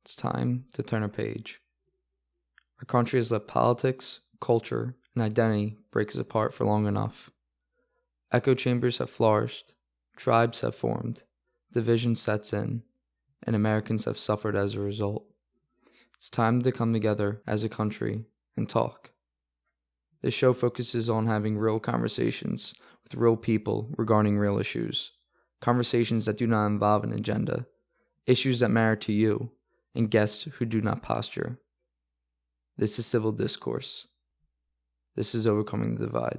It's time to turn a page. Our country has let politics, culture, and identity break us apart for long enough. Echo chambers have flourished, tribes have formed, division sets in, and Americans have suffered as a result. It's time to come together as a country and talk. This show focuses on having real conversations with real people regarding real issues, conversations that do not involve an agenda, issues that matter to you, and guests who do not posture. This is Civil Discourse. This is Overcoming the Divide.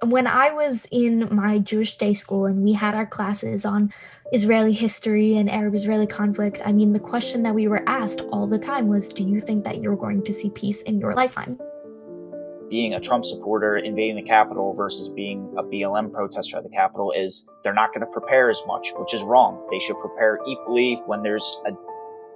When I was in my Jewish day school and we had our classes on Israeli history and Arab-Israeli conflict, the question that we were asked all the time was, do you think that you're going to see peace in your lifetime? Being a Trump supporter invading the Capitol versus being a BLM protester at the Capitol is they're not going to prepare as much, which is wrong. They should prepare equally when there's a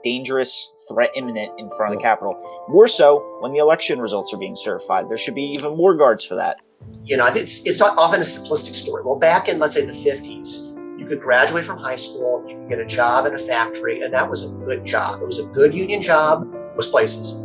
dangerous threat imminent in front of the Capitol. More so when the election results are being certified. There should be even more guards for that. It's not often a simplistic story. Well, back in, let's say, the 50s, you could graduate from high school, you could get a job in a factory, and that was a good job. It was a good union job, most places.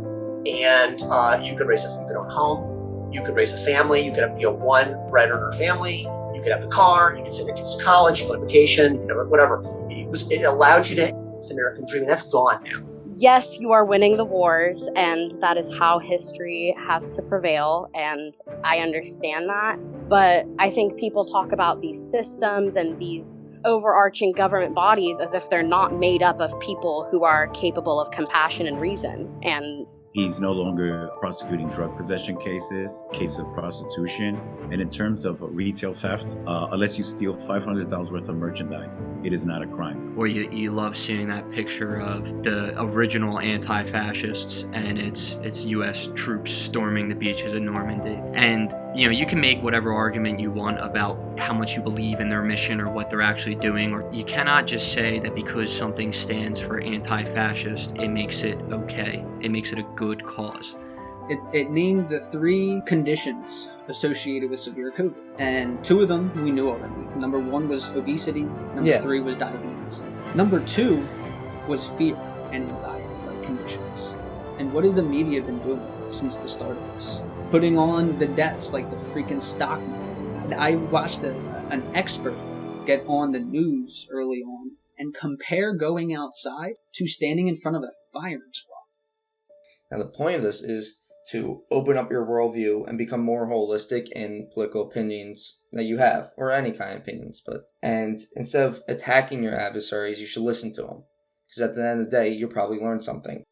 And you could own a home, you could raise a family, you could have one bread earner family, you could have the car, you could send your kids to college, you could go on vacation, you could have whatever. It allowed you to have the American dream, and that's gone now. Yes, you are winning the wars, and that is how history has to prevail, and I understand that. But I think people talk about these systems and these overarching government bodies as if they're not made up of people who are capable of compassion and reason. And he's no longer prosecuting drug possession cases of prostitution. And in terms of retail theft, unless you steal $500 worth of merchandise, it is not a crime. Or you love seeing that picture of the original anti-fascists and it's U.S. troops storming the beaches of Normandy. And, you can make whatever argument you want about how much you believe in their mission or what they're actually doing. Or you cannot just say that because something stands for anti-fascist, it makes it okay. It makes it a good cause. It named the 3 conditions associated with severe COVID. And 2 of them we knew already. Number 1 was obesity. Number 3 was diabetes. Number 2 was fear and anxiety conditions. And what has the media been doing since the start of this? Putting on the deaths like the freaking stock market. I watched an expert get on the news early on and compare going outside to standing in front of a firing squad. Now, the point of this is to open up your worldview and become more holistic in political opinions that you have, or any kind of opinions. And instead of attacking your adversaries, you should listen to them. Because at the end of the day, you'll probably learn something.